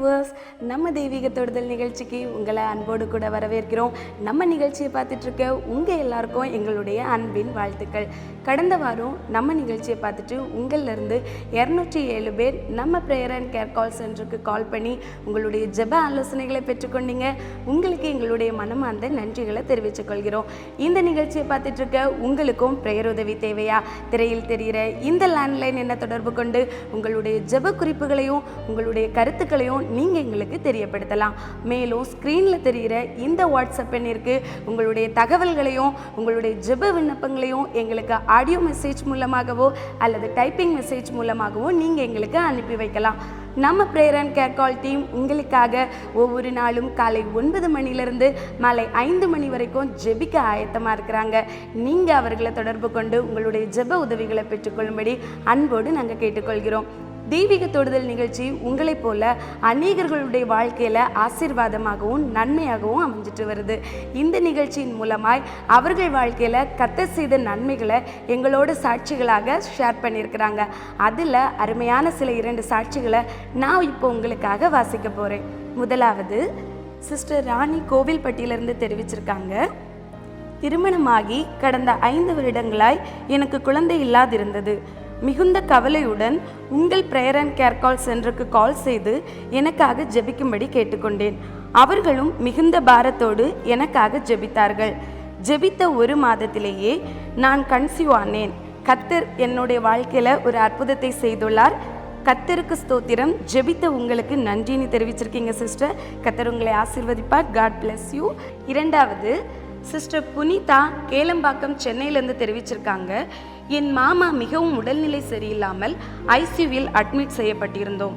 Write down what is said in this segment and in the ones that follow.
Viewers, நம்ம தெய்வீக தொடுதல் நிகழ்ச்சிக்கு உங்களை அன்போடு கூட வரவேற்கிறோம். நம்ம நிகழ்ச்சியை பார்த்துட்டு இருக்க உங்கள் எல்லாருக்கும் எங்களுடைய அன்பின் வாழ்த்துக்கள். கடந்த வாரம் நம்ம நிகழ்ச்சியை பார்த்துட்டு உங்களிலிருந்து 207 பேர் நம்ம ப்ரேயர் அண்ட் கேர் கால் சென்டருக்கு கால் பண்ணி உங்களுடைய ஜெப ஆலோசனைகளை பெற்றுக்கொண்டீங்க. உங்களுக்கு எங்களுடைய மனமார்ந்த நன்றிகளை தெரிவித்துக் கொள்கிறோம். இந்த நிகழ்ச்சியை பார்த்துட்டு இருக்க உங்களுக்கும் ப்ரேயர் உதவி தேவையா? திரையில் தெரிகிற இந்த லேண்ட்லைன் என்ன தொடர்பு கொண்டு உங்களுடைய ஜெப குறிப்புகளையும் உங்களுடைய கருத்துக்களையும் நீங்கள் எங்களுக்கு தெரியப்படுத்தலாம். மேலும் ஸ்க்ரீனில் தெரிகிற இந்த வாட்ஸ்அப் எண்ணிற்கு உங்களுடைய தகவல்களையும் உங்களுடைய ஜெப விண்ணப்பங்களையும் எங்களுக்கு ஆடியோ மெசேஜ் மூலமாகவோ அல்லது டைப்பிங் மெசேஜ் மூலமாகவோ நீங்கள் எங்களுக்கு அனுப்பி வைக்கலாம். நம்ம prayer and care call team உங்களுக்காக ஒவ்வொரு நாளும் காலை 9 மணிலிருந்து மாலை 5 மணி வரைக்கும் ஜெபிக்க ஆயத்தமாக இருக்கிறாங்க. நீங்கள் அவர்களை தொடர்பு கொண்டு உங்களுடைய ஜெப உதவிகளை பெற்றுக்கொள்ளும்படி அன்போடு நாங்கள் கேட்டுக்கொள்கிறோம். தெய்வீக தொடுதல் நிகழ்ச்சி உங்களைப் போல அநேகர்களுடைய வாழ்க்கையில் ஆசீர்வாதமாகவும் நன்மையாகவும் அமைஞ்சிட்டு வருது. இந்த நிகழ்ச்சியின் மூலமாய் அவர்கள் வாழ்க்கையில் கர்த்தர் செய்த நன்மைகளை எங்களோட சாட்சிகளாக ஷேர் பண்ணியிருக்கிறாங்க. அதில் அருமையான சில 2 சாட்சிகளை நான் இப்போ உங்களுக்காக வாசிக்க போகிறேன். முதலாவது சிஸ்டர் ராணி கோவில்பட்டியிலிருந்து தெரிவிச்சிருக்காங்க. திருமணமாகி கடந்த 5 வருடங்களாய் எனக்கு குழந்தை இல்லாதிருந்தது. மிகுந்த கவலையுடன் உங்கள் ப்ரேயர் அண்ட் கேர் கால் சென்டருக்கு கால் செய்து எனக்காக ஜெபிக்கும்படி கேட்டுக்கொண்டேன். அவர்களும் மிகுந்த பாரத்தோடு எனக்காக ஜெபித்தார்கள். ஜெபித்த 1 மாதத்திலேயே நான் கன்சீவ் ஆனேன். கர்த்தர் என்னுடைய வாழ்க்கையில் ஒரு அற்புதத்தை செய்துள்ளார். கர்த்தருக்கு ஸ்தோத்திரம். ஜெபித்த உங்களுக்கு நன்றின்னு தெரிவிச்சிருக்கீங்க சிஸ்டர். கர்த்தர் உங்களை ஆசீர்வதிப்பார். God bless you. இரண்டாவது சிஸ்டர் புனிதா கேளம்பாக்கம் சென்னையிலேருந்து தெரிவிச்சிருக்காங்க. என் மாமா மிகவும் உடல்நிலை சரியில்லாமல் ஐசியூவில் அட்மிட் செய்யப்பட்டிருந்தோம்.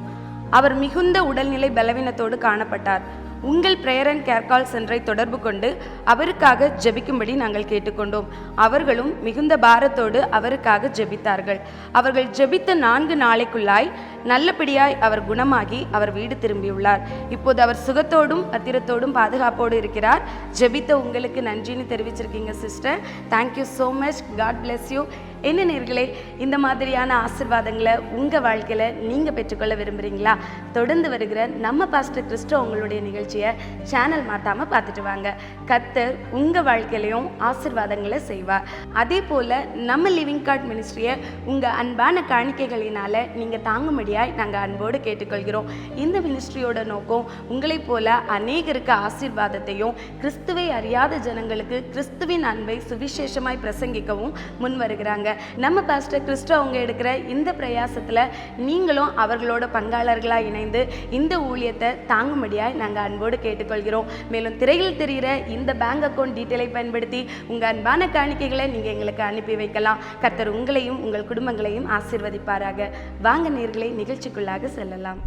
அவர் மிகுந்த உடல்நிலை பலவீனத்தோடு காணப்பட்டார். உங்கள் ப்ரேயர் அண்ட் கேர் கால் சென்டரை தொடர்பு கொண்டு அவருக்காக ஜெபிக்கும்படி நாங்கள் கேட்டுக்கொண்டோம். அவர்களும் மிகுந்த பாரத்தோடு அவருக்காக ஜெபித்தார்கள். அவர்கள் ஜெபித்த 4 நாளைக்குள்ளாய் நல்லபடியாய் அவர் குணமாகி அவர் வீடு திரும்பியுள்ளார். இப்போது அவர் சுகத்தோடும் பத்திரத்தோடும் பாதுகாப்போடு இருக்கிறார். ஜெபித்த உங்களுக்கு நன்றின்னு தெரிவிச்சிருக்கீங்க sister. Thank you so much. God bless you. என்ன நேயர்களே, இந்த மாதிரியான ஆசீர்வாதங்களை உங்கள் வாழ்க்கையில் நீங்கள் பெற்றுக்கொள்ள விரும்புகிறீங்களா? தொடர்ந்து வருகிற நம்ம பாஸ்டர் கிறிஸ்டோ உங்களுடைய நிகழ்ச்சியை சேனல் மாற்றாமல் பார்த்துட்டு வாங்க. கர்த்தர் உங்கள் வாழ்க்கையிலையும் ஆசீர்வாதங்களை செய்வார். அதே போல் நம்ம லிவிங் கார்ட் மினிஸ்ட்ரியை உங்கள் அன்பான காணிக்கைகளினால் நீங்கள் தாங்கும்படியாய் நாங்கள் அன்போடு கேட்டுக்கொள்கிறோம். இந்த மினிஸ்ட்ரியோட நோக்கம் உங்களைப் போல அநேகருக்கு ஆசீர்வாதத்தையும் கிறிஸ்துவை அறியாத ஜனங்களுக்கு கிறிஸ்துவின் அன்பை சுவிசேஷமாய் பிரசங்கிக்கவும் முன் வருகிறாங்க. நம்ம பாஸ்டர் கிறிஸ்டோ அவங்க எடுக்கிற இந்த பிரயாசத்தில் நீங்களும் அவர்களோட பங்காளர்களாக இணைந்து இந்த ஊழியத்தை தாங்கும்படியாய் நாங்கள் அன்போடு கேட்டுக்கொள்கிறோம். மேலும் திரையில் தெரிகிற இந்த பேங்க் அக்கௌண்ட் டீட்டெயிலை பயன்படுத்தி உங்கள் அன்பான காணிக்கைகளை நீங்கள் எங்களுக்கு அனுப்பி வைக்கலாம். கர்த்தர் உங்களையும் உங்கள் குடும்பங்களையும் ஆசீர்வதிப்பாராக. வாங்க நேயர்களே, நிகழ்ச்சிக்குள்ளாக செல்லலாம்.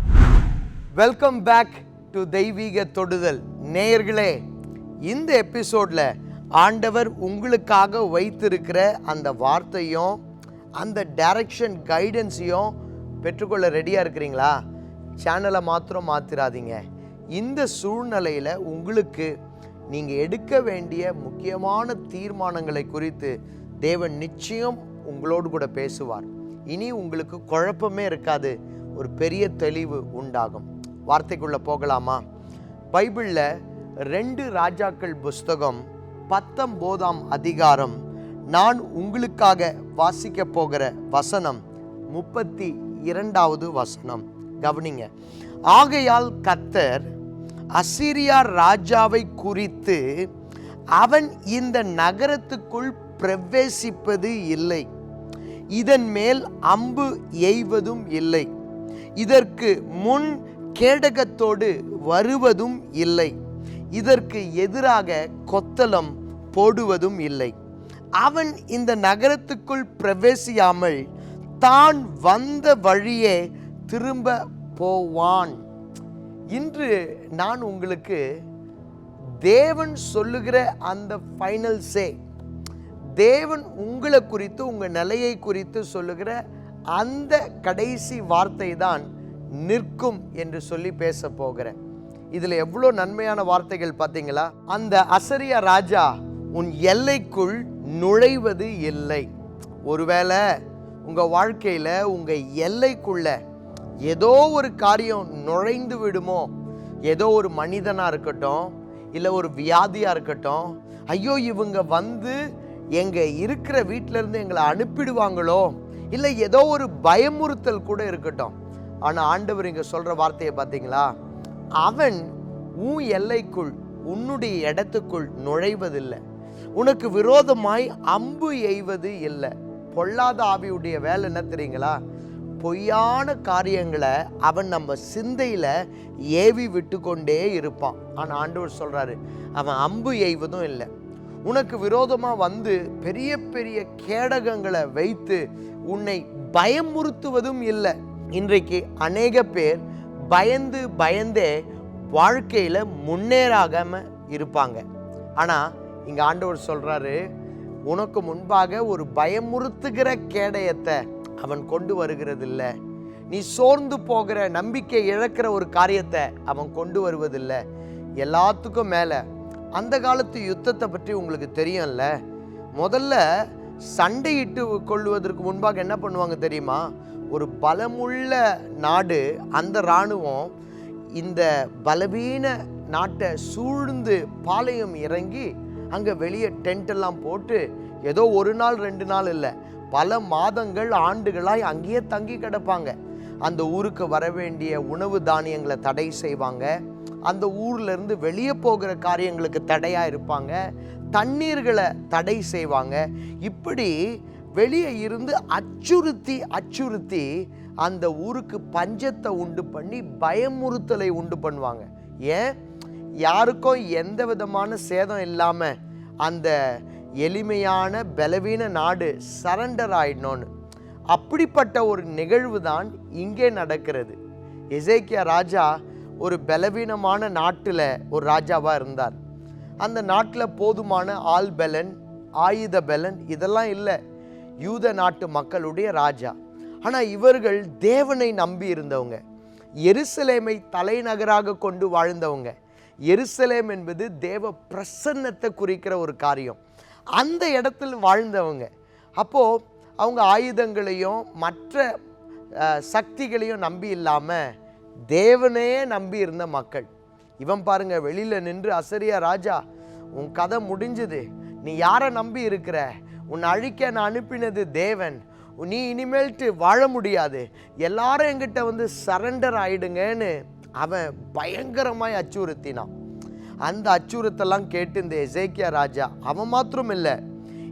வெல்கம் பேக் டு தெய்வீக தொடுதல். நேயர்களே, இந்த எபிசோட்ல ஆண்டவர் உங்களுக்காக வைத்திருக்கிற அந்த வார்த்தையும் அந்த டைரக்ஷன் கைடன்ஸையும் பெற்றுக்கொள்ள ரெடியாக இருக்கிறீங்களா? சேனலை மாத்திரம் மாற்றிடாதீங்க. இந்த சூழ்நிலையில் உங்களுக்கு நீங்கள் எடுக்க வேண்டிய முக்கியமான தீர்மானங்களை குறித்து தேவன் நிச்சயம் உங்களோடு கூட பேசுவார். இனி உங்களுக்கு குழப்பமே இருக்காது. ஒரு பெரிய தெளிவு உண்டாகும். வார்த்தைக்குள்ளே போகலாமா? பைபிளில் 2 ராஜாக்கள் புஸ்தகம் 19ஆம் அதிகாரம் நான் உங்களுக்காக வாசிக்க போகிற வசனம் 32வது வசனம். கவனிங்க. ஆகையால் கர்த்தர் அசீரியா ராஜாவை குறித்து அவன் இந்த நகரத்துக்குள் பிரவேசிப்பது இல்லை, இதன் மேல் அம்பு எய்வதும் இல்லை, இதற்கு முன் கேடகத்தோடு வருவதும் இல்லை, இதற்கு எதிராக கொத்தளம் போடுவதும் இல்லை. அவன் இந்த நகரத்துக்குள் பிரவேசியாமல் தான் வந்த வழியே திரும்ப போவான். இன்று நான் உங்களுக்கு தேவன் சொல்லுகிற அந்த ஃபைனல் சே, தேவன் உங்களை குறித்து உங்கள் நிலையை குறித்து சொல்லுகிற அந்த கடைசி வார்த்தை தான் நிற்கும் என்று சொல்லி பேச போகிறேன். இதில் எவ்வளோ நன்மையான வார்த்தைகள் பார்த்தீங்களா? அந்த அசரியா ராஜா உன் எல்லைக்குள் நுழைவது இல்லை. ஒருவேளை உங்கள் வாழ்க்கையில் உங்கள் எல்லைக்குள்ள ஏதோ ஒரு காரியம் நுழைந்து விடுமோ, ஏதோ ஒரு மனிதனாக இருக்கட்டும், இல்லை ஒரு வியாதியாக இருக்கட்டும், ஐயோ இவங்க வந்து எங்கள் இருக்கிற வீட்டிலேருந்து எங்களை அனுப்பிடுவாங்களோ, இல்லை ஏதோ ஒரு பயமுறுத்தல் கூட இருக்கட்டும். ஆனால் ஆண்டவர் இங்கே சொல்கிற வார்த்தையை பார்த்தீங்களா, அவன் உன் எல்லைக்குள் உன்னுடைய இடத்துக்குள் நுழைவதில்லை, உனக்கு விரோதமாய் அம்பு எய்வது இல்லை. பொல்லாத ஆவியுடைய வேலை என்ன தெரியுங்களா, பொய்யான காரியங்களை அவன் நம்ம சிந்தையில் ஏவி விட்டு கொண்டே இருப்பான். ஆனால் ஆண்டவர் சொல்கிறாரு, அவன் அம்பு எய்வதும் இல்லை, உனக்கு விரோதமாக வந்து பெரிய பெரிய கேடகங்களை வைத்து உன்னை பயமுறுத்துவதும் இல்லை. இன்றைக்கு அநேக பேர் பயந்து பயந்தே வாழ்க்கையில் முன்னேறாகாம இருப்பாங்க. ஆனால் இங்கே ஆண்டவர் சொல்கிறாரு, உனக்கு முன்பாக ஒரு பயமுறுத்துகிற கேடயத்தை அவன் கொண்டு வருகிறதில்லை. நீ சோர்ந்து போகிற, நம்பிக்கை இழக்கிற ஒரு காரியத்தை அவன் கொண்டு வருவதில்லை. எல்லாத்துக்கும் மேலே அந்த காலத்து யுத்தத்தை பற்றி உங்களுக்கு தெரியும்ல. முதல்ல சண்டையிட்டு கொள்வதற்கு முன்பாக என்ன பண்ணுவாங்க தெரியுமா, ஒரு பலமுள்ள நாடு, அந்த இராணுவம் இந்த பலவீன நாட்டை சூழ்ந்து பாளையம் இறங்கி அங்கே வெளியே டென்ட் எல்லாம் போட்டு ஏதோ ஒரு நாள் 2 நாள் இல்லை, பல மாதங்கள் ஆண்டுகளாய் அங்கேயே தங்கி கிடப்பாங்க. அந்த ஊருக்கு வர வேண்டிய உணவு தானியங்களை தடை செய்வாங்க, அந்த ஊர்லேருந்து வெளியே போகிற காரியங்களுக்கு தடையாக இருப்பாங்க, தண்ணீர்களை தடை செய்வாங்க. இப்படி வெளியே இருந்து அச்சுறுத்தி அந்த ஊருக்கு பஞ்சத்தை உண்டு பண்ணி பயமுறுத்தலை உண்டு பண்ணுவாங்க. ஏன், யாருக்கும் எந்த விதமான சேதம் இல்லாமல் அந்த எளிமையான பலவீன நாடு சரண்டர் ஆயிடணும்னு. அப்படிப்பட்ட ஒரு நிகழ்வு தான் இங்கே நடக்கிறது. எசேக்கியா ராஜா ஒரு பலவீனமான நாட்டில் ஒரு ராஜாவாக இருந்தார். அந்த நாட்டில் போதுமான ஆள் பலன், ஆயுத பலன் இதெல்லாம் இல்லை. யூத நாட்டு மக்களுடைய ராஜா. ஆனால் இவர்கள் தேவனை நம்பி இருந்தவங்க, எருசலேமை தலைநகராக கொண்டு வாழ்ந்தவங்க. எருசலேம் என்பது தேவ பிரசன்னத்தை குறிக்கிற ஒரு காரியம். அந்த இடத்தில் வாழ்ந்தவங்க. அப்போது அவங்க ஆயுதங்களையும் மற்ற சக்திகளையும் நம்பி இல்லாமல் தேவனையே நம்பி இருந்த மக்கள். இவன் பாருங்க, வெளியில் நின்று, அசரியா ராஜா உன் கதை முடிஞ்சது, நீ யாரை நம்பி இருக்கிற, உன்னை அழிக்க நான் அனுப்பினது தேவன், நீ இனிமேல்ட்டு வாழ முடியாது, எல்லாரும் என்கிட்ட வந்து சரண்டர் ஆயிடுங்கன்னு அவன் பயங்கரமாய் அச்சுறுத்தினான். அந்த அச்சுறுத்தெல்லாம் கேட்டு இந்த எசேக்கியா ராஜா, அவன் மாத்திரம் இல்லை,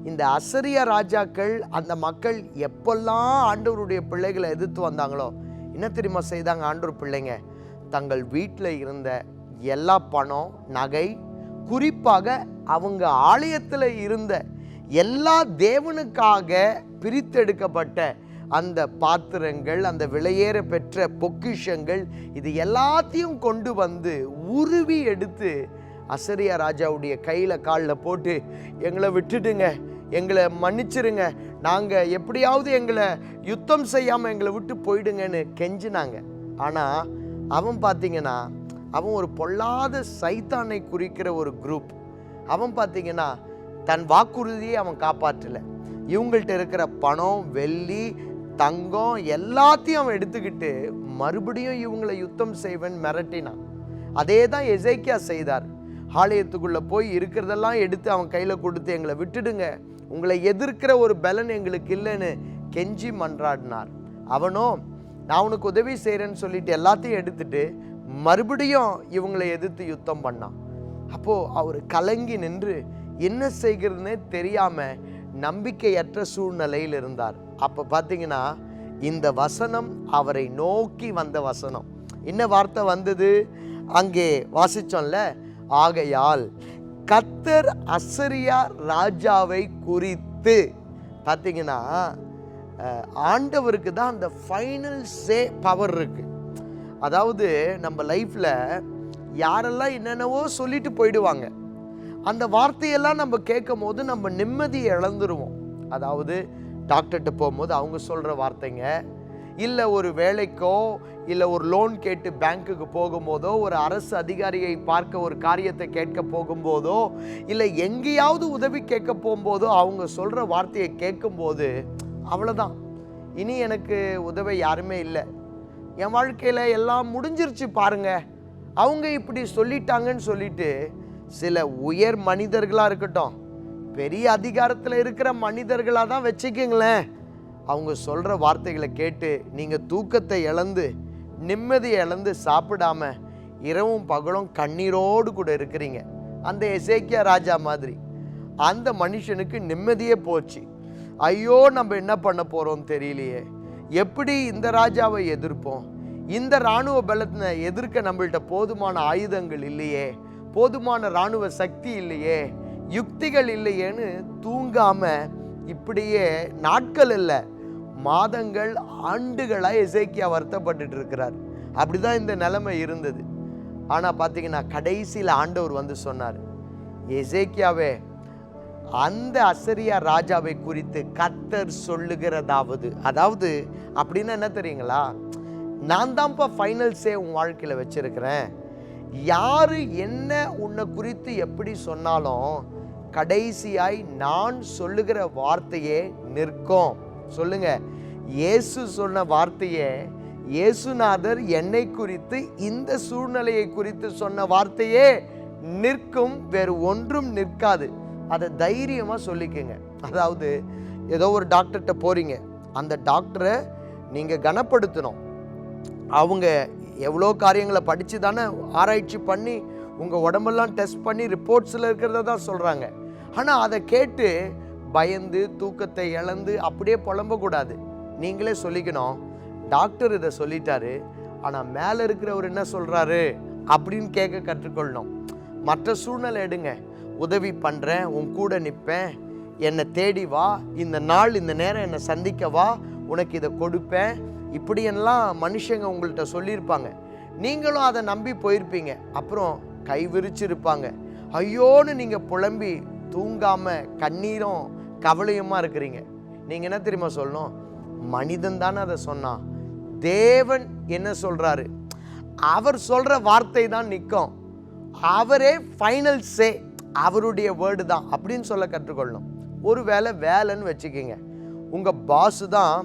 இந்த அசரியா ராஜாக்கள், அந்த மக்கள் எப்பெல்லாம் ஆண்டவருடைய பிள்ளைகளை எதிர்த்து வந்தாங்களோ என்ன தெரியுமா செய்தாங்க ஆண்டவர் பிள்ளைங்க, தங்கள் வீட்டில் இருந்த எல்லா பணம் நகை, குறிப்பாக அவங்க ஆலயத்தில் இருந்த எல்லா தேவனுக்காக பிரித்தெடுக்கப்பட்ட அந்த பாத்திரங்கள், அந்த விலையேற பெற்ற பொக்கிஷங்கள், இது எல்லாத்தையும் கொண்டு வந்து உருவி எடுத்து அசரியா ராஜாவுடைய கையில் காலில் போட்டு, எங்களை விட்டுடுங்க, எங்களை மன்னிச்சிருங்க, நாங்கள் எப்படியாவது எங்களை யுத்தம் செய்யாமல் எங்களை விட்டு போயிடுங்கன்னு கெஞ்சினாங்க. ஆனால் அவன் பார்த்தீங்கன்னா, அவன் ஒரு பொல்லாத சைத்தானை குறிக்கிற ஒரு குரூப். அவன் பார்த்தீங்கன்னா தன் வாக்குறுதியை அவன் காப்பாற்றலை. இவங்கள்ட்ட இருக்கிற பணம், வெள்ளி, தங்கம் எல்லாத்தையும் அவன் எடுத்துக்கிட்டு மறுபடியும் இவங்களை யுத்தம் செய்வேன் மிரட்டினான். அதே தான் எசேக்கியா செய்தார். ஆலயத்துக்குள்ளே போய் இருக்கிறதெல்லாம் எடுத்து அவன் கையில் கொடுத்து, எங்களை விட்டுடுங்க, உங்களை எதிர்க்கிற ஒரு பலன் எங்களுக்கு இல்லைன்னு கெஞ்சி மன்றாடினார். அவனோ நான் உனக்கு உதவி செய்கிறேன்னு சொல்லிட்டு எல்லாத்தையும் எடுத்துட்டு மறுபடியும் இவங்களை எதிர்த்து யுத்தம் பண்ணான். அப்போது அவர் கலங்கி நின்று என்ன செய்கிறதுனே தெரியாமல் நம்பிக்கையற்ற சூழ்நிலையில் இருந்தார். அப்போ பார்த்தீங்கன்னா இந்த வசனம் அவரை நோக்கி வந்த வசனம். என்ன வார்த்தை வந்தது அங்கே வாசிச்சோம்ல, ஆகையால் கர்த்தர் அசரியா ராஜாவை குறித்து. பார்த்தீங்கன்னா ஆண்டவருக்கு தான் அந்த ஃபைனல் சே பவர் இருக்கு. அதாவது நம்ம லைஃப்பில் யாரெல்லாம் என்னென்னவோ சொல்லிட்டு போயிடுவாங்க, அந்த வார்த்தையெல்லாம் நம்ம கேட்கும் போது நம்ம நிம்மதியை இழந்துருவோம். அதாவது டாக்டர்கிட்ட போகும்போது அவங்க சொல்கிற வார்த்தைங்க, இல்லை ஒரு வேலைக்கோ, இல்லை ஒரு லோன் கேட்டு பேங்க்குக்கு போகும்போதோ, ஒரு அரசு அதிகாரியை பார்க்க ஒரு காரியத்தை கேட்க போகும்போதோ, இல்லை எங்கேயாவது உதவி கேட்க போகும்போதோ அவங்க சொல்கிற வார்த்தையை கேட்கும்போது அவ்வளோதான், இனி எனக்கு உதவி யாருமே இல்லை, என் வாழ்க்கையில் எல்லாம் முடிஞ்சிருச்சு பாருங்க, அவங்க இப்படி சொல்லிட்டாங்கன்னு சொல்லிட்டு சில உயர் மனிதர்களாக இருக்கட்டும், பெரிய அதிகாரத்தில் இருக்கிற மனிதர்களாக தான் வச்சுக்கிங்களேன், அவங்க சொல்கிற வார்த்தைகளை கேட்டு நீங்கள் தூக்கத்தை இழந்து நிம்மதியை இழந்து சாப்பிடாம இரவும் பகலும் கண்ணீரோடு கூட இருக்கிறீங்க. அந்த எசேக்கியா ராஜா மாதிரி அந்த மனுஷனுக்கு நிம்மதியே போச்சு. ஐயோ, நம்ம என்ன பண்ண போகிறோம் தெரியலையே, எப்படி இந்த ராஜாவை எதிர்ப்போம், இந்த இராணுவ பலத்தை எதிர்க்க நம்மள்கிட்ட போதுமான ஆயுதங்கள் இல்லையே, போதுமான இராணுவ சக்தி இல்லையே, யுக்திகள் இல்லையேன்னு தூங்காம இப்படியே நாட்கள் இல்லை, மாதங்கள் ஆண்டுகளாக எசேக்கியா வருத்தப்பட்டு இருக்கிறார். அப்படிதான் இந்த நிலைமை இருந்தது. ஆனால் பார்த்தீங்கன்னா கடைசியில் ஆண்டவர் வந்து சொன்னார், எசேக்கியாவே, அந்த அசரியா ராஜாவை குறித்து கர்த்தர் சொல்லுகிறதாவது, அதாவது அப்படின்னா என்ன தெரியுங்களா, நான் தான்ப்பா ஃபைனல் சே உன் வாழ்க்கையில் வச்சிருக்கிறேன். யாரு என்ன உன்னை குறித்து எப்படி சொன்னாலும் கடைசியாய் நான் சொல்லுகிற வார்த்தையே நிற்கும். சொல்லுங்க, இயேசு சொன்ன வார்த்தையே, இயேசுநாதர் என்னை குறித்து இந்த சூழ்நிலையை குறித்து சொன்ன வார்த்தையே நிற்கும், வேறு ஒன்றும் நிற்காது. அதை தைரியமாக சொல்லிக்கங்க. அதாவது ஏதோ ஒரு டாக்டர்கிட்ட போகிறீங்க, அந்த டாக்டரை நீங்கள் கனப்படுத்தணும். அவங்க எவ்வளோ காரியங்களை படித்து தானே ஆராய்ச்சி பண்ணி உங்கள் உடம்பெல்லாம் டெஸ்ட் பண்ணி ரிப்போர்ட்ஸில் இருக்கிறத தான் சொல்கிறாங்க. ஆனால் அதை கேட்டு பயந்து தூக்கத்தை இழந்து அப்படியே புலம்பக்கூடாது. நீங்களே சொல்லிக்கணும், டாக்டர் இதை சொல்லிட்டாரு, ஆனால் மேலே இருக்கிறவர் என்ன சொல்கிறாரு அப்படின்னு கேட்க கற்றுக்கொள்ளணும். மற்ற சூழ்நிலை எடுங்க, உதவி பண்ணுறேன், உன் கூட நிற்பேன், என்னை தேடி வா, இந்த நாள் இந்த நேரம் என்னை சந்திக்க வா, உனக்கு இதை கொடுப்பேன், இப்படியெல்லாம் மனுஷங்க உங்கள்கிட்ட சொல்லியிருப்பாங்க. நீங்களும் அதை நம்பி போயிருப்பீங்க. அப்புறம் கை விரிச்சிருப்பாங்க. ஐயோன்னு நீங்கள் புலம்பி தூங்காமல் கண்ணீரும் கவலையுமா இருக்கிறீங்க. நீங்கள் என்ன தெரியுமா சொல்லணும், மனிதன் தானே அதை சொன்னான், தேவன் என்ன சொல்கிறாரு, அவர் சொல்கிற வார்த்தை தான் நிற்கும், அவரே ஃபைனல் சே, அவருடைய வேர்டு தான் அப்படின்னு சொல்ல கற்றுக்கொள்ளணும். ஒரு வேலைன்னு வச்சுக்கிங்க, உங்கள் பாஸு தான்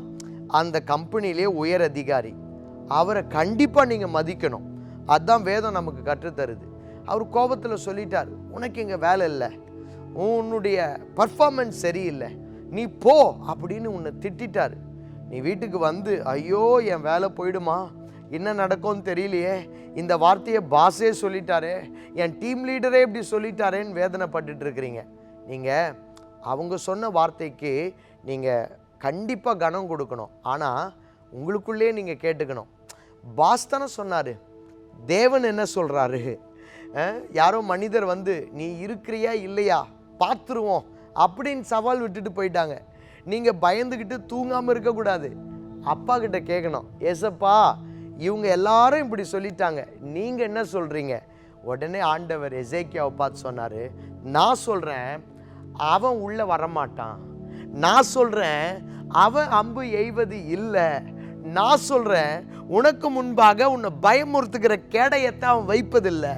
அந்த கம்பெனிலே உயர் அதிகாரி, அவரை கண்டிப்பாக நீங்கள் மதிக்கணும். அதுதான் வேதம் நமக்கு கற்றுத்தருது. அவர் கோபத்தில் சொல்லிட்டார், உனக்கு இங்கே வேலை இல்லை, உன்னுடைய பர்ஃபார்மன்ஸ் சரியில்லை, நீ போ அப்படின்னு உன்னை திட்டார். நீ வீட்டுக்கு வந்து ஐயோ என் வேலை போயிடுமா, என்ன நடக்கும்னு தெரியலையே, இந்த வார்த்தையை பாஸே சொல்லிட்டாரே, என் டீம் லீடரே இப்படி சொல்லிட்டாரேன்னு வேதனைப்பட்டு இருக்கிறீங்க. நீங்கள் அவங்க சொன்ன வார்த்தைக்கு நீங்கள் கண்டிப்பாக கனம் கொடுக்கணும். ஆனால் உங்களுக்குள்ளே நீங்கள் கேட்டுக்கணும், பாஸ் தானே சொன்னார், தேவன் என்ன சொல்கிறாரு, யாரோ மனிதர் வந்து நீ இருக்கிறியா இல்லையா பார்த்துருவோம் அப்படின்னு சவால் விட்டுட்டு போயிட்டாங்க. நீங்கள் பயந்துக்கிட்டு தூங்காமல் இருக்கக்கூடாது, அப்பா கிட்ட கேட்கணும், ஏசப்பா இவங்க எல்லாரும் இப்படி சொல்லிட்டாங்க, நீங்கள் என்ன சொல்கிறீங்க. உடனே ஆண்டவர் எசேக்கியாவை பார்த்து சொன்னார், நான் சொல்கிறேன் அவன் உள்ளே வரமாட்டான், நான் சொல்கிறேன் அவன் அம்பு எய்வது இல்லை, நான் சொல்கிறேன் உனக்கு முன்பாக உன்னை பயமுறுத்துகிற கேடயத்தை அவன் வைப்பதில்லை,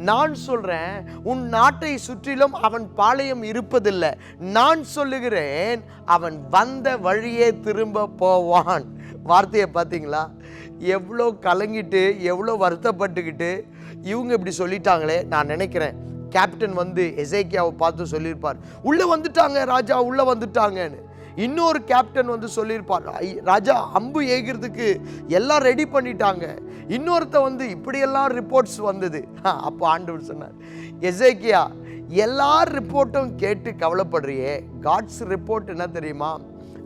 நான் சொல்கிறேன் உன் நாட்டை சுற்றிலும் அவன் பாளையம் இருப்பதில்லை, நான் சொல்லுகிறேன் அவன் வந்த வழியே திரும்ப போவான். வார்த்தையை பார்த்தீங்களா, எவ்வளோ கலங்கிட்டு எவ்வளோ வருத்தப்பட்டுக்கிட்டு இவங்க இப்படி சொல்லிட்டாங்களே. நான் நினைக்கிறேன் கேப்டன் வந்து எசேக்கியாவை பார்த்து சொல்லியிருப்பார், உள்ளே வந்துட்டாங்க ராஜா, உள்ளே வந்துட்டாங்கன்னு. இன்னொரு கேப்டன் வந்து சொல்லியிருப்பார், ராஜா அம்பு ஏகிறதுக்கு எல்லாம் ரெடி பண்ணிட்டாங்க. இன்னொருத்த வந்து இப்படியெல்லாம் ரிப்போர்ட்ஸ் வந்தது. அப்போ ஆண்டவர் சொன்னார், எசேக்கியா எல்லா ரிப்போர்ட்டும் கேட்டு கவலைப்படுறியே, காட்ஸ் ரிப்போர்ட் என்ன தெரியுமா,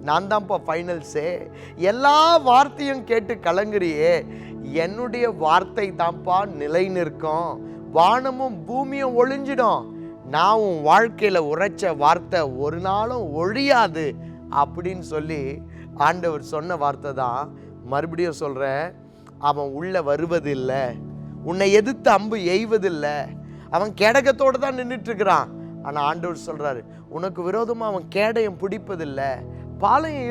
நான் தான்ப்பா ஃபைனல்ஸே, எல்லா வார்த்தையும் கேட்டு கலங்குறியே, என்னுடைய வார்த்தை தான்ப்பா நிலை நிற்கும், வானமும் பூமியும் ஒளிஞ்சிடும், நான் உன் வாழ்க்கையில் உரைச்ச வார்த்தை ஒரு நாளும் ஒழியாது அப்படின்னு சொல்லி ஆண்டவர் சொன்ன வார்த்தை தான். மறுபடியும் சொல்கிறேன், அவன் உள்ளே வருவதில்லை, உன்னை எதிர்த்து அம்பு எய்வதில்லை, அவன் கேடகத்தோடு தான் நின்றுட்டுருக்கிறான். ஆனால் ஆண்டவர் சொல்கிறாரு, உனக்கு விரோதமாக அவன் கேடயம் பிடிப்பதில்லை, பாளையம்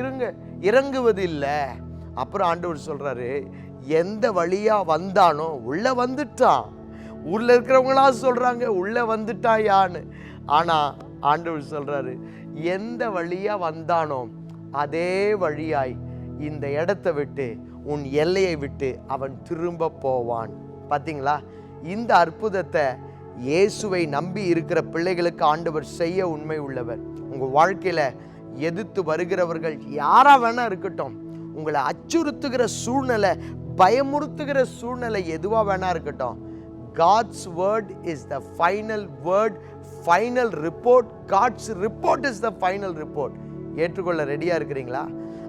இறங்குவது இல்லை. அப்புறம் ஆண்டவர் சொல்கிறாரு, எந்த வழியாக வந்தானோ உள்ளே வந்துட்டான். ஊரில் இருக்கிறவங்களா சொல்கிறாங்க உள்ளே வந்துட்டாயான்னு, ஆனால் ஆண்டவர் சொல்கிறாரு, எந்த வழியாக வந்தானோ அதே வழியாய் இந்த இடத்த விட்டு உன் எல்லையை விட்டு அவன் திரும்ப போவான். பார்த்தீங்களா? இந்த அற்புதத்தை இயேசுவை நம்பி இருக்கிற பிள்ளைகளுக்கு ஆண்டவர் செய்ய உண்மை உள்ளவர். உங்கள் வாழ்க்கையில் எதிர்த்து வருகிறவர்கள் யாரா வேணா இருக்கட்டும், உங்களை அச்சுறுத்துகிற சூழ்நிலை, பயமுறுத்துகிற சூழ்நிலை எதுவா வேணா இருக்கட்டும், God's word is the final word, final report. God's report is the final report. ஏற்றுக்கொள்ள ரெடியா இருக்கிறீங்களா?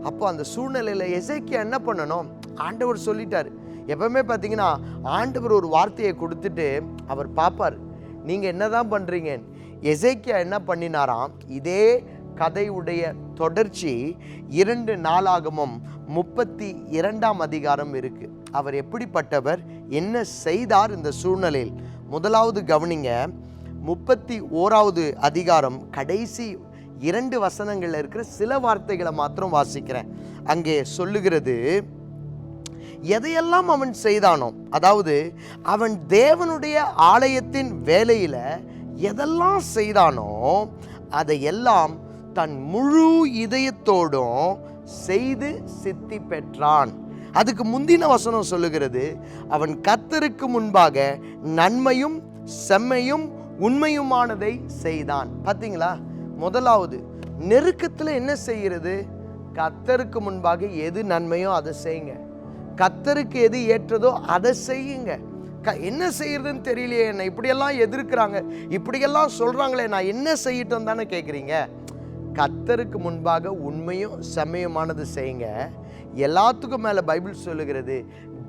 அப்போ அந்த சூழ்நிலையில் எசேக்கியா என்ன பண்ணணும்? ஆண்டவர் சொல்லிட்டார். எப்பவுமே பார்த்தீங்கன்னா ஆண்டவர் ஒரு வார்த்தையை கொடுத்துட்டு அவர் பார்ப்பார் நீங்கள் என்னதான் பண்ணுறீங்க. எசேக்கியா என்ன பண்ணினாராம்? இதே கதையுடைய தொடர்ச்சி 2 நாளாகமம் 32ஆம் அதிகாரம் இருக்கு. அவர் எப்படிப்பட்டவர், என்ன செய்தார் இந்த சூழ்நிலையில்? முதலாவது கவனிங்க, 31வது அதிகாரம் கடைசி 2 வசனங்கள்ல இருக்கிற சில வார்த்தைகளை மாத்திரம் வாசிக்கிறேன். அங்கே சொல்லுகிறது, எதையெல்லாம் அவன் செய்தானோ, அதாவது அவன் தேவனுடைய ஆலயத்தின் வேலையில எதெல்லாம் செய்தானோ அதையெல்லாம் தன் முழு இதயத்தோடும் செய்து சித்தி பெற்றான். அதுக்கு முந்தின வசனம் சொல்லுகிறது, அவன் கர்த்தருக்கு முன்பாக நன்மையும் செம்மையும் உண்மையுமானதை செய்தான். பார்த்தீங்களா? முதலாவது நெருக்கத்தில் என்ன செய்கிறது? கர்த்தருக்கு முன்பாக எது நன்மையோ அதை செய்யுங்க, கர்த்தருக்கு எது ஏற்றதோ அதை செய்யுங்க. என்ன செய்யறதுன்னு தெரியலையே, என்ன இப்படியெல்லாம் எதிர்க்கிறாங்க, இப்படியெல்லாம் சொல்றாங்களே, நான் என்ன செய்யட்டும் தானே கேட்குறீங்க? கர்த்தருக்கு முன்பாக உண்மையும் செம்மையுமானது செய்யுங்க. எல்லாத்துக்கும் மேலே பைபிள் சொல்லுகிறது,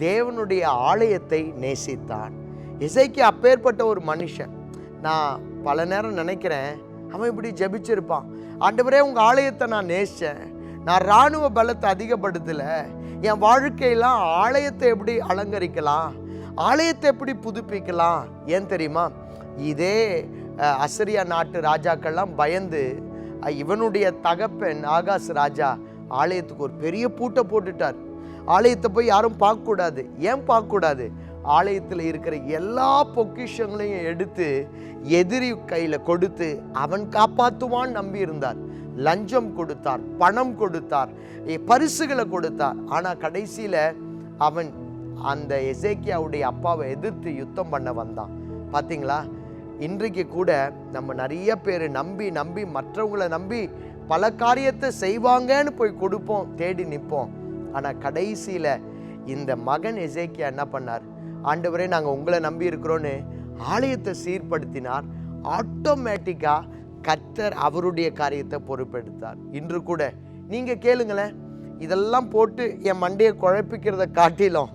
தேவனுடைய ஆலயத்தை நேசித்தான். எசேக்கியா அப்பேற்பட்ட ஒரு மனுஷன். நான் பல நேரம் நினைக்கிறேன், அவன் இப்படி ஜெபிச்சிருப்பான், ஆண்டவரே உங்கள் ஆலயத்தை நான் நேசித்தேன், நான் இராணுவ பலத்தை அதிகப்படுத்தலை, என் வாழ்க்கையெல்லாம் ஆலயத்தை எப்படி அலங்கரிக்கலாம், ஆலயத்தை எப்படி புதுப்பிக்கலாம். ஏன் தெரியுமா? இதே அசரியா நாட்டு ராஜாக்கள்லாம் பயந்து இவனுடைய தகப்பன் ஆகாஸ் ராஜா ஆலயத்துக்கு ஒரு பெரிய பூட்டை போட்டுட்டார். ஆலயத்தை போய் யாரும் பார்க்கக்கூடாது. ஏன் பார்க்கக்கூடாது? ஆலயத்தில் இருக்கிற எல்லா பொக்கிஷங்களையும் எடுத்து எதிரி கையில் கொடுத்து அவன் காப்பாற்றுவான் நம்பி இருந்தார். லஞ்சம் கொடுத்தார், பணம் கொடுத்தார், பரிசுகளை கொடுத்தார். ஆனால் கடைசியில் அவன் அந்த எசேக்கியாவுடைய அப்பாவை எதிர்த்து யுத்தம் பண்ண வந்தான். பார்த்தீங்களா? இன்றைக்கு கூட நம்ம நிறைய பேர் நம்பி நம்பி மற்றவங்களை நம்பி பல காரியத்தை செய்வாங்கன்னு போய் கொடுப்போம், தேடி நிற்போம். ஆனால் கடைசியில் இந்த மகன் எசேக்கியா என்ன பண்ணார்? ஆண்டவரே நாங்கள் உங்களை நம்பி இருக்கிறோன்னு ஆலயத்தை சீர்படுத்தினார். ஆட்டோமேட்டிக்காக கர்த்தர் அவருடைய காரியத்தை பொறுப்பெடுத்தார். இன்று கூட நீங்கள் கேளுங்களேன், இதெல்லாம் போட்டு என் மண்டையை குழப்பிக்கிறத காட்டிலும்,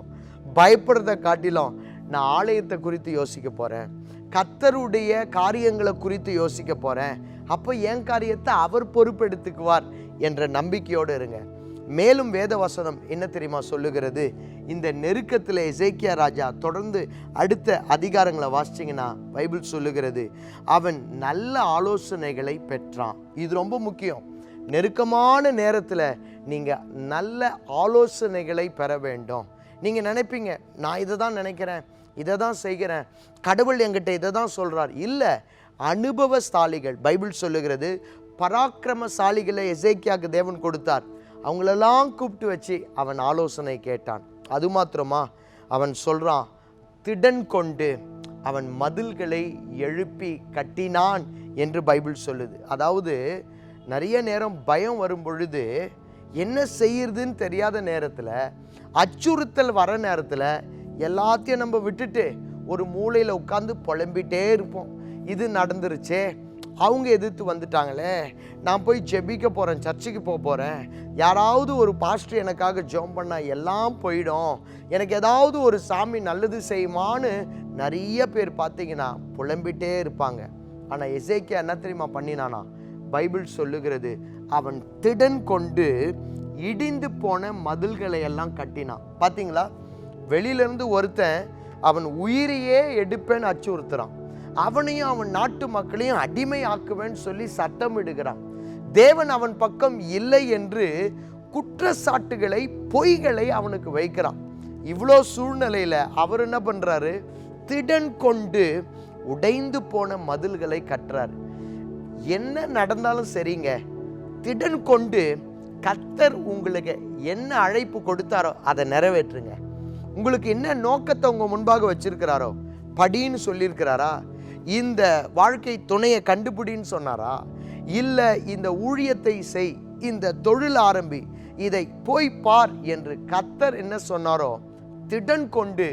பயப்படுறத காட்டிலும் நான் ஆலயத்தை குறித்து யோசிக்க போகிறேன், கர்த்தருடைய காரியங்களை குறித்து யோசிக்க போகிறேன். அப்போ என் காரியத்தை அவர் பொறுப்பெடுத்துக்குவார் என்ற நம்பிக்கையோடு இருங்க. மேலும் வேத வசனம் என்ன தெரியுமா சொல்லுகிறது? இந்த நெருக்கத்தில் எசேக்கியா ராஜா தொடர்ந்து அடுத்த அதிகாரங்களை வாசிச்சிங்கன்னா பைபிள் சொல்லுகிறது, அவன் நல்ல ஆலோசனைகளை பெற்றான். இது ரொம்ப முக்கியம். நெருக்கமான நேரத்தில் நீங்கள் நல்ல ஆலோசனைகளை பெற வேண்டும். நீங்கள் நினைப்பீங்க, நான் இதை தான் நினைக்கிறேன், இதை தான் செய்கிறேன், கடவுள் என்கிட்ட இதை தான் சொல்கிறார். இல்லை, அனுபவசாலிகள், பைபிள் சொல்லுகிறது, பராக்கிரமசாலிகளை எசேக்கியாவுக்கு தேவன் கொடுத்தார். அவங்களெல்லாம் கூப்பிட்டு வச்சு அவன் ஆலோசனை கேட்டான். அது மாத்திரமா, அவன் சொல்கிறான், திடன் கொண்டு அவன் மதில்களை எழுப்பி கட்டினான் என்று பைபிள் சொல்லுது. அதாவது நிறைய நேரம் பயம் வரும் பொழுது, என்ன செய்யறதுன்னு தெரியாத நேரத்தில், அச்சுறுத்தல் வர நேரத்தில் எல்லாத்தையும் நம்ம விட்டுட்டு ஒரு மூலையில் உட்காந்து புலம்பிகிட்டே இருப்போம். இது நடந்துருச்சே, அவங்க எதிர்த்து வந்துட்டாங்களே, நான் போய் ஜெபிக்க போகிறேன், சர்ச்சுக்கு போகிறேன், யாராவது ஒரு பாஸ்டர் எனக்காக ஜெபம் பண்ணால் எல்லாம் போயிடும், எனக்கு ஏதாவது ஒரு சாமி நல்லது செய்யுமான்னு நிறைய பேர் பார்த்தீங்கன்னா புலம்பிகிட்டே இருப்பாங்க. ஆனால் எசேக்கியா என்ன தெரியுமா பண்ணினானா? பைபிள் சொல்லுகிறது, அவன் திடன் கொண்டு இடிந்து போன மதில்களை எல்லாம் கட்டினான். பார்த்தீங்களா? வெளியிலேருந்து ஒருத்தன் அவன் உயிரையே எடுப்பேன்னு அச்சுறுத்துறான், அவனையும் அவன் நாட்டு மக்களையும் அடிமை ஆக்குவேன்னு சொல்லி சட்டமிடுகிறான். தேவன் அவன் பக்கம் இல்லை என்று குற்றச்சாட்டுகளை, பொய்களை அவனுக்கு வைக்கிறான். இவ்வளோ சூழ்நிலையில் அவர் என்ன பண்ணுறாரு? திடன் கொண்டு உடைந்து போன மதில்களை கட்டுறாரு. என்ன நடந்தாலும் சரிங்க, திடன் கொண்டு கர்த்தர் உங்களுக்கு என்ன அழைப்பு கொடுத்தாரோ அதை நிறைவேற்றுங்க. உங்களுக்கு என்ன நோக்கத்தை உங்க முன்பாக வச்சிருக்கிறாரோ, படின்னு சொல்லியிருக்கிறாரா, இந்த வாழ்க்கை துணையை கண்டுபிடின்னு சொன்னாரா, இல்லை இந்த ஊழியத்தை செய், இந்த தொழில் ஆரம்பி, இதை போய் பார் என்று கர்த்தர் என்ன சொன்னாரோ திடன் கொண்டு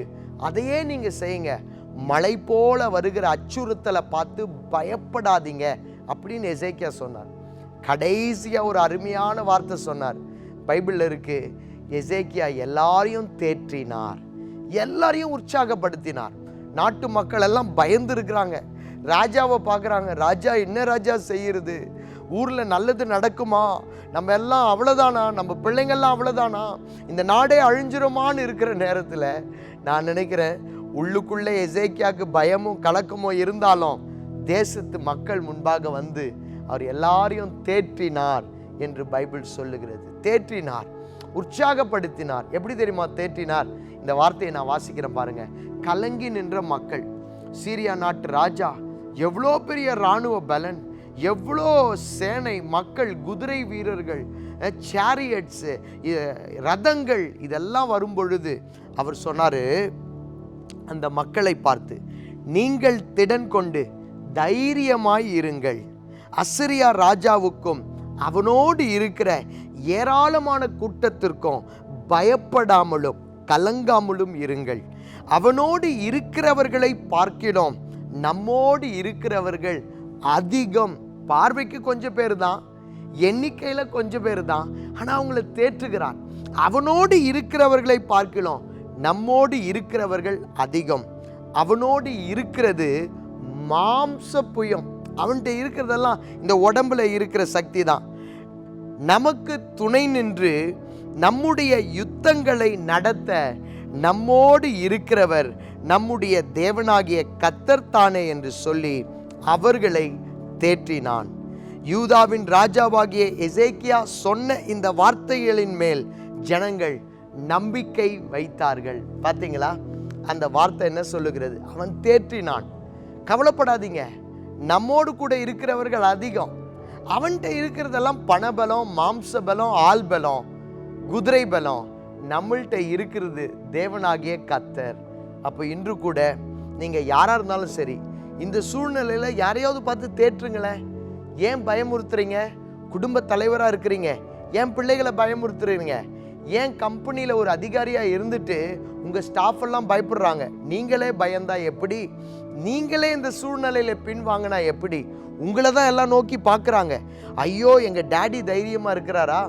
அதையே நீங்க செய்யுங்க. மலை போல வருகிற அச்சுறுத்தலை பார்த்து பயப்படாதீங்க அப்படின்னு எசேக்கியா சொன்னார். கடைசியா ஒரு அருமையான வார்த்தை சொன்னார், பைபிள்ல இருக்கு. எசேக்கியா எல்லாரையும் தேற்றினார், எல்லாரையும் உற்சாகப்படுத்தினார். நாட்டு மக்கள் எல்லாம் பயந்து இருக்கிறாங்க, ராஜாவை பார்க்குறாங்க. ராஜா என்ன ராஜா செய்யறது, ஊர்ல நல்லது நடக்குமா, நம்ம எல்லாம் அவ்வளோதானா, நம்ம பிள்ளைங்கள்லாம் அவ்வளோதானா, இந்த நாடே அழிஞ்சிருமான்னு இருக்கிற நேரத்தில் நான் நினைக்கிறேன், உள்ளுக்குள்ளே எசேக்கியாவுக்கு பயமும் கலக்கமும் இருந்தாலும் தேசத்து மக்கள் முன்பாக வந்து அவர் எல்லாரையும் தேற்றினார் என்று பைபிள் சொல்லுகிறது. தேற்றினார், உற்சாகப்படுத்தினார். எப்படி தெரியுமா தேற்றினார்? இந்த வார்த்தையை நான் வாசிக்கிறேன் பாருங்க. கலங்கி நின்ற மக்கள், சீரியா நாட்டு ராஜா, எவ்வளோ பெரிய இராணுவ பலன், எவ்வளோ சேனை, மக்கள், குதிரை வீரர்கள், சேரியட்ஸ், ரதங்கள், இதெல்லாம் வரும் பொழுது அவர் சொன்னாரு அந்த மக்களை பார்த்து, நீங்கள் திடன் கொண்டு தைரியமாய் இருங்கள், அசிரியா ராஜாவுக்கும் அவனோடு இருக்கிற ஏராளமான கூட்டத்திற்கும் பயப்படாமலும் கலங்காமலும் இருங்கள். அவனோடு இருக்கிறவர்களை பார்க்கிறோம், நம்மோடு இருக்கிறவர்கள் அதிகம். பார்வைக்கு கொஞ்சம் பேர் தான், எண்ணிக்கையில கொஞ்சம் பேர் தான், ஆனா அவங்களை தேற்றுகிறான். அவனோடு இருக்கிறவர்களை பார்க்கிறோம், நம்மோடு இருக்கிறவர்கள் அதிகம். அவனோடு இருக்கிறது மாம்ச புயம், அவன்கிட்ட இருக்கிறதெல்லாம் இந்த உடம்புல இருக்கிற சக்தி தான். நமக்கு துணை நின்று நம்முடைய யுத்தங்களை நடத்த நம்மோடு இருக்கிறவர் நம்முடைய தேவனாகிய கர்த்தர் தானே என்று சொல்லி அவர்களை தேற்றினான். யூதாவின் ராஜாவாகிய எசேக்கியா சொன்ன இந்த வார்த்தைகளின் மேல் ஜனங்கள் நம்பிக்கை வைத்தார்கள். பார்த்தீங்களா, அந்த வார்த்தை என்ன சொல்லுகிறது? அவன் தேற்றினான். கவலைப்படாதீங்க, நம்மோடு கூட இருக்கிறவர்கள் அதிகம். அவன்கிட்ட இருக்கிறதெல்லாம் பணபலம், மாம்ச பலம், ஆள் பலம், குதிரை பலம். நம்மள்கிட்ட இருக்கிறது தேவனாகிய கர்த்தர். அப்போ இன்று கூட நீங்க யாரா இருந்தாலும் சரி, இந்த சூழ்நிலையில யாரையாவது பார்த்து தேற்றுங்களேன். ஏன் பயமுறுத்துறீங்க? குடும்ப தலைவரா இருக்கிறீங்க, ஏன் பிள்ளைகளை பயமுறுத்துறீங்க? ஏன் கம்பெனியில ஒரு அதிகாரியா இருந்துட்டு உங்க ஸ்டாஃப் எல்லாம் பயப்படுறாங்க? நீங்களே பயந்தா எப்படி? நீங்களே இந்த சூழ்நிலையில பின்வாங்கினா எப்படி? உங்களை தான் எல்லாம் நோக்கி பார்க்குறாங்க. ஐயோ, எங்க டேடி தைரியமா இருக்கிறாரா,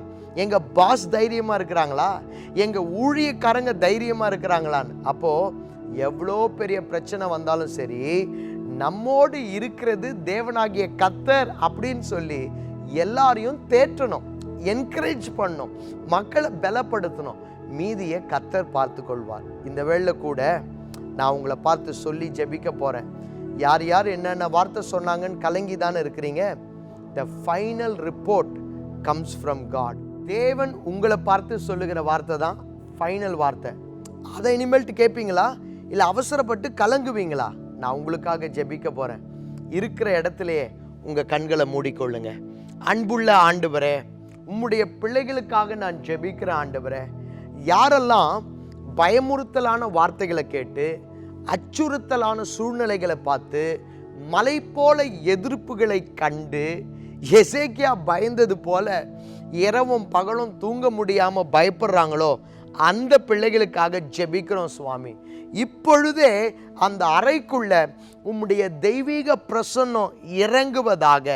எங்க பாஸ் தைரியமா இருக்கிறாங்களா, எங்க ஊழியக்காரங்க தைரியமா இருக்கிறாங்களான்னு. அப்போ எவ்வளோ பெரிய பிரச்சனை வந்தாலும் சரி, நம்மோடு இருக்கிறது தேவனாகிய கர்த்தர் அப்படின்னு சொல்லி எல்லாரையும் தேற்றணும், என்கரேஜ் பண்ணணும், மக்களை பலப்படுத்தணும். மீதியை கர்த்தர் பார்த்து கொள்வார். இந்த வேளையில கூட நான் உங்களை பார்த்து சொல்லி ஜெபிக்க போறேன். யார் யார் என்னென்ன வார்த்தை சொன்னாங்கன்னு கலங்கி தானே இருக்கிறீங்க? The final report comes from God. தேவன் உங்களை பார்த்து சொல்லுகிற வார்த்தை தான் ஃபைனல் வார்த்தை. அதை இனிமேல்ட்டு கேட்பீங்களா, இல்லை அவசரப்பட்டு கலங்குவீங்களா? நான் உங்களுக்காக ஜெபிக்க போறேன். இருக்கிற இடத்துலையே உங்க கண்களை மூடிக்கொள்ளுங்க. அன்புள்ள ஆண்டவரே, உம்முடைய பிள்ளைகளுக்காக நான் ஜெபிக்கிற ஆண்டவரே, யாரெல்லாம் பயமுறுத்தலான வார்த்தைகளை கேட்டு, அச்சுறுத்தலான சூழ்நிலைகளை பார்த்து, மலை போல எதிர்ப்புகளை கண்டு, எசேக்கியா பயந்தது போல இரவும் பகலும் தூங்க முடியாம பயப்படுறாங்களோ, அந்த பிள்ளைகளுக்காக ஜெபிக்கிறோம் சுவாமி. இப்பொழுதே அந்த அறைக்குள்ள உம்முடைய தெய்வீக பிரசன்னம் இறங்குவதாக.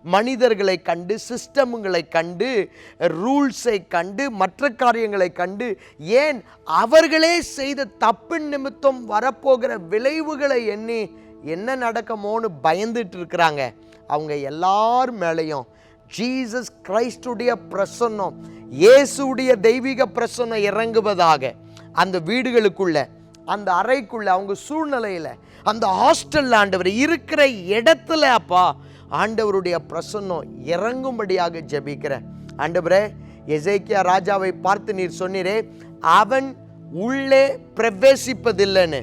மனிதர்களை கண்டு, சிஸ்டமுங்களை கண்டு, ரூல்ஸை கண்டு, மற்ற காரியங்களை கண்டு, ஏன் அவர்களே செய்த தப்பின் நிமித்தம் வரப்போகிற விளைவுகளை எண்ணி என்ன நடக்குமோன்னு பயந்துட்டு இருக்கிறாங்க. அவங்க எல்லார் மேலேயும் ஜீசஸ் கிரைஸ்டுடைய பிரசன்னம், இயேசுடைய தெய்வீக பிரசன்னம் இறங்குவதாக. அந்த வீடுகளுக்குள்ள, அந்த அறைக்குள்ள, அவங்க சூழ்நிலையில, அந்த ஹாஸ்டல்ல ஆண்டவர் இருக்கிற இடத்துல அப்பா ஆண்டவருடைய பிரசன்னம் இறங்கும்படியாக ஜெபிக்கிறேன். ஆண்டவரே, எசேக்கியா ராஜாவை பார்த்து நீர் சொன்னீரே, அவன் உள்ளே பிரவேசிப்பதில்லைன்னு,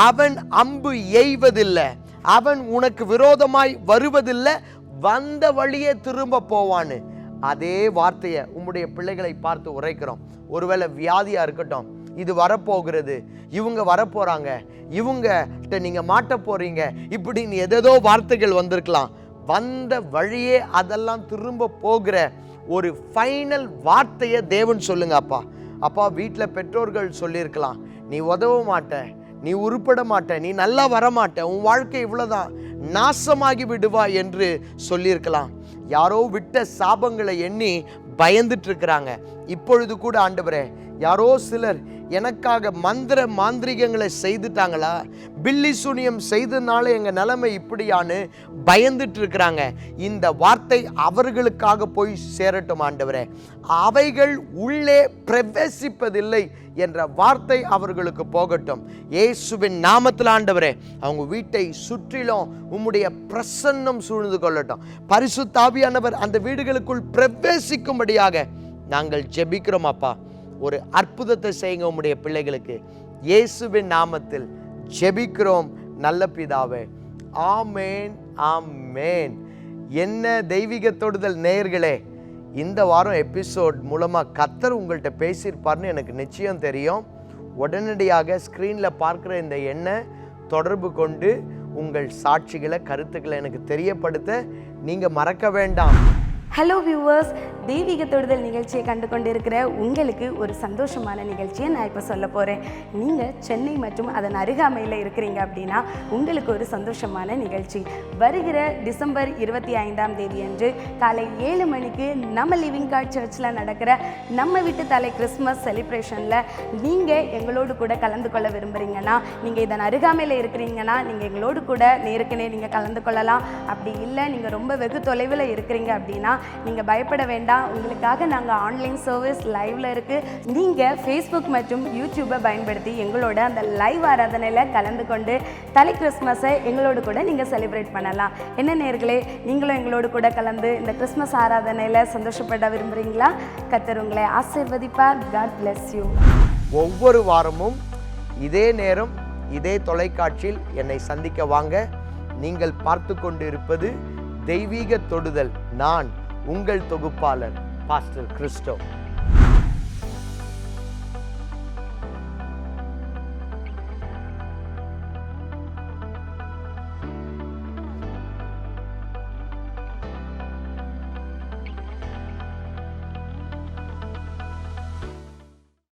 அவன் அம்பு எய்வதில்லை, அவன் உனக்கு விரோதமாய் வருவதில்லை, வந்த வழியே திரும்ப போவான்னு. அதே வார்த்தையை உம்முடைய பிள்ளைகளை பார்த்து உரைக்கிறோம். ஒருவேளை வியாதியா இருக்கட்டும், இது வரப்போகிறது, இவங்க வரப்போறாங்க, இவங்க நீங்க மாட்ட போறீங்க, இப்படின்னு ஏதேதோ வார்த்தைகள் வந்திருக்கலாம். வந்த வழியே அதெல்லாம் திரும்ப போகிற ஒரு ஃபைனல் வார்த்தையை தேவன் சொல்லுங்க. அப்பா வீட்டில் பெற்றோர்கள் சொல்லியிருக்கலாம், நீ உதவ மாட்ட, நீ உருப்பட மாட்ட, நீ நல்லா வரமாட்ட, உன் வாழ்க்கை இவ்வளவுதான், நாசமாகி விடுவா என்று சொல்லியிருக்கலாம். யாரோ விட்ட சாபங்களை எண்ணி பயந்துட்டு இருக்கிறாங்க. இப்பொழுது கூட ஆண்டவரே, யாரோ சிலர் எனக்காக மந்திர மாந்திரிகங்களை செய்துட்டாங்களா, பில்லி சூனியம் செய்தனால எங்க நிலைமை இப்படியான்னு பயந்துட்டு இருக்கிறாங்க. இந்த வார்த்தை அவர்களுக்காக போய் சேரட்டும் ஆண்டவரே. அவைகள் உள்ளே பிரவேசிப்பதில்லை என்ற வார்த்தை அவர்களுக்கு போகட்டும். இயேசுவின் நாமத்தில் ஆண்டவரே, அவங்க வீட்டை சுற்றிலும் உம்முடைய பிரசன்னம் சூழ்ந்து கொள்ளட்டும். பரிசுத்த ஆவியானவர் அந்த வீடுகளுக்குள் பிரவேசிக்கும்படியாக நாங்கள் ஜெபிக்கிறோம். அப்பா, ஒரு அற்புதத்தை செய்யுங்க உம்முடைய பிள்ளைகளுக்கு. இயேசுவின் நாமத்தில் ஜெபிக்கிறோம் நல்ல பிதாவே, ஆமேன் ஆமேன். என்ன தெய்வீக தொடுதல் நேயர்களே, இந்த வாரம் எபிசோட் மூலமாக கர்த்தர் உங்கள்கிட்ட பேசியிருப்பார்னு எனக்கு நிச்சயம் தெரியும். உடனடியாக ஸ்க்ரீனில் பார்க்குற இந்த எண்ணை தொடர்பு கொண்டு உங்கள் சாட்சிகளை, கருத்துக்களை எனக்கு தெரியப்படுத்த நீங்கள் மறக்க வேண்டாம். ஹலோ வியூவர்ஸ், தெய்வீக தொடுதல் நிகழ்ச்சியை கண்டு கொண்டிருக்கிற உங்களுக்கு ஒரு சந்தோஷமான நிகழ்ச்சியை நான் இப்போ சொல்ல போகிறேன். நீங்கள் சென்னை மற்றும் அதன் அருகாமையில் இருக்கிறீங்க அப்படின்னா உங்களுக்கு ஒரு சந்தோஷமான நிகழ்ச்சி. வருகிற டிசம்பர் 25ஆம் தேதி அன்று காலை 7 மணிக்கு நம்ம லிவிங் காட் சர்ச்சில் நடக்கிற நம்ம வீட்டு தலை கிறிஸ்மஸ் செலிப்ரேஷனில் நீங்கள் எங்களோடு கூட கலந்து கொள்ள விரும்புகிறீங்கன்னா, நீங்கள் இதன் அருகாமையில் இருக்கிறீங்கன்னா நீங்கள் எங்களோடு கூட நேருக்குனே நீங்கள் கலந்து கொள்ளலாம். அப்படி இல்லை, நீங்கள் ரொம்ப வெகு தொலைவில் இருக்கிறீங்க அப்படின்னா நீங்கள் பயப்பட வேண்டாம். உங்களுக்காக நாங்கள் ஆன்லைன் சர்வீஸ் லைவ்ல இருக்குது. நீங்கள் ஃபேஸ்புக் மற்றும் யூடியூப்பை பயன்படுத்தி எங்களோட அந்த லைவ் ஆராதனையில் கலந்து கொண்டு தலை கிறிஸ்மஸை எங்களோடு கூட நீங்கள் செலிப்ரேட் பண்ணலாம். என்ன நேயர்களே, நீங்களும் எங்களோடு கூட கலந்து இந்த கிறிஸ்மஸ் ஆராதனையில் சந்தோஷப்பட விரும்புகிறீங்களா? கர்த்தர் உங்களை ஆசீர்வதிப்பார். God bless you. ஒவ்வொரு வாரமும் இதே நேரம் இதே தொலைக்காட்சியில் என்னை சந்திக்க வாங்க. நீங்கள் பார்த்து கொண்டு இருப்பது தெய்வீக தொடுதல். நான் உங்கள் தொகுப்பாளர் பாஸ்டர் கிறிஸ்டோ.